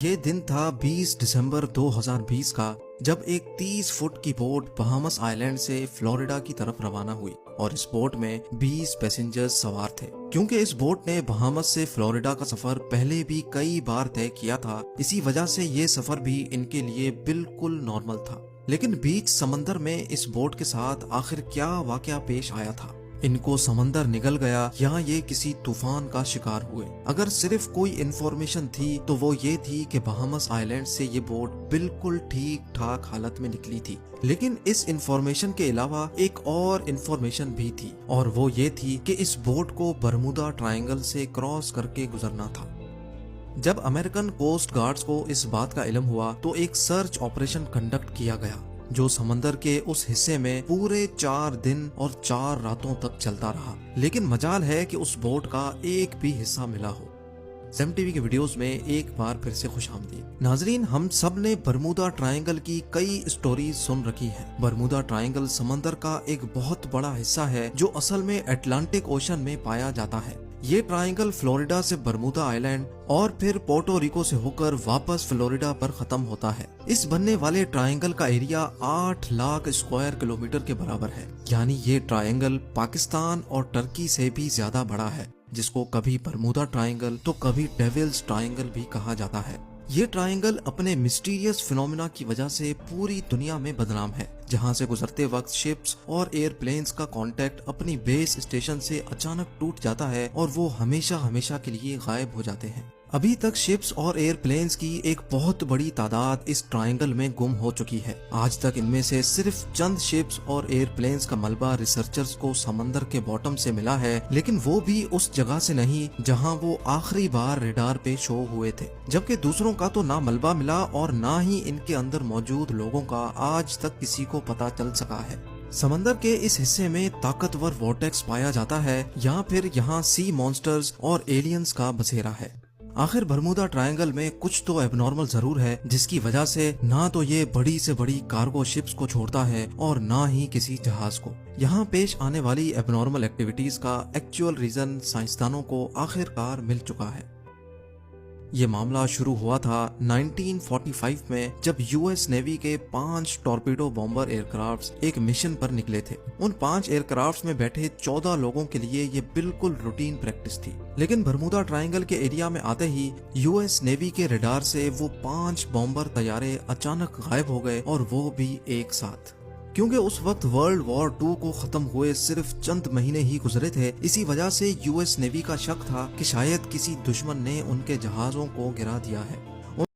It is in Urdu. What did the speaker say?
یہ دن تھا 20 دسمبر 2020 کا، جب ایک 30 فٹ کی بوٹ بہامس آئی لینڈ سے فلوریڈا کی طرف روانہ ہوئی اور اس بوٹ میں 20 پیسنجرز سوار تھے۔ کیونکہ اس بوٹ نے بہامس سے فلوریڈا کا سفر پہلے بھی کئی بار طے کیا تھا، اسی وجہ سے یہ سفر بھی ان کے لیے بالکل نارمل تھا۔ لیکن بیچ سمندر میں اس بوٹ کے ساتھ آخر کیا واقعہ پیش آیا تھا؟ ان کو سمندر نگل گیا یا یہ کسی طوفان کا شکار ہوئے؟ اگر صرف کوئی انفارمیشن تھی تو وہ یہ تھی کہ بہامس آئی لینڈ سے یہ بوٹ بالکل ٹھیک ٹھاک حالت میں نکلی تھی۔ لیکن اس انفارمیشن کے علاوہ ایک اور انفارمیشن بھی تھی، اور وہ یہ تھی کہ اس بوٹ کو برمودا ٹرائنگل سے کراس کر کے گزرنا تھا۔ جب امریکن کوسٹ گارڈز کو اس بات کا علم ہوا تو ایک سرچ آپریشن کنڈکٹ کیا گیا، جو سمندر کے اس حصے میں پورے 4 دن اور 4 راتوں تک چلتا رہا۔ لیکن مجال ہے کہ اس بوٹ کا ایک بھی حصہ ملا ہو۔ سیم ٹی وی کے ویڈیوز میں ایک بار پھر سے خوش آمدید۔ ناظرین، ہم سب نے برمودا ٹرائنگل کی کئی اسٹوریز سن رکھی ہیں۔ برمودا ٹرائنگل سمندر کا ایک بہت بڑا حصہ ہے جو اصل میں اٹلانٹک اوشن میں پایا جاتا ہے۔ یہ ٹرائنگل فلوریڈا سے برمودا آئی لینڈ اور پھر پورٹو ریکو سے ہو کر واپس فلوریڈا پر ختم ہوتا ہے۔ اس بننے والے ٹرائنگل کا ایریا 8 لاکھ اسکوائر کلومیٹر کے برابر ہے، یعنی یہ ٹرائنگل پاکستان اور ترکی سے بھی زیادہ بڑا ہے، جس کو کبھی برمودا ٹرائنگل تو کبھی ڈیولز ٹرائنگل بھی کہا جاتا ہے۔ یہ ٹرائنگل اپنے مسٹیریس فینومینا کی وجہ سے پوری دنیا میں بدنام ہے، جہاں سے گزرتے وقت شپس اور ایئر پلینز کا کانٹیکٹ اپنی بیس اسٹیشن سے اچانک ٹوٹ جاتا ہے اور وہ ہمیشہ کے لیے غائب ہو جاتے ہیں۔ ابھی تک شپس اور ایئر پلینز کی ایک بہت بڑی تعداد اس ٹرائنگل میں گم ہو چکی ہے۔ آج تک ان میں سے صرف چند شپس اور ایئر پلینز کا ملبہ ریسرچرز کو سمندر کے باٹم سے ملا ہے، لیکن وہ بھی اس جگہ سے نہیں جہاں وہ آخری بار ریڈار پہ شو ہوئے تھے۔ جبکہ دوسروں کا تو نہ ملبہ ملا اور نہ ہی ان کے اندر موجود لوگوں کا آج تک کسی کو پتہ چل سکا ہے۔ سمندر کے اس حصے میں طاقتور وارٹیکس پایا جاتا ہے یا پھر یہاں سی مانسٹرز اور ایلینز کا بسیرا ہے۔ آخر برمودا ٹرائنگل میں کچھ تو ایب نارمل ضرور ہے، جس کی وجہ سے نہ تو یہ بڑی سے بڑی کارگو شپس کو چھوڑتا ہے اور نہ ہی کسی جہاز کو۔ یہاں پیش آنے والی ایب نارمل ایکٹیویٹیز کا ایکچوئل ریزن سائنسدانوں کو آخر کار مل چکا ہے۔ یہ معاملہ شروع ہوا تھا 1945 میں، جب یو ایس نیوی کے 5 ٹورپیڈو بامبر ایئر کرافٹس ایک مشن پر نکلے تھے۔ ان 5 ایئر کرافٹس میں بیٹھے 14 لوگوں کے لیے یہ بالکل روٹین پریکٹس تھی۔ لیکن برمودا ٹرائنگل کے ایریا میں آتے ہی یو ایس نیوی کے ریڈار سے وہ 5 بامبر طیارے اچانک غائب ہو گئے، اور وہ بھی ایک ساتھ۔ کیونکہ اس وقت ورلڈ وار 2 کو ختم ہوئے صرف چند مہینے ہی گزرے تھے، اسی وجہ سے یو ایس نیوی کا شک تھا کہ شاید کسی دشمن نے ان کے جہازوں کو گرا دیا ہے۔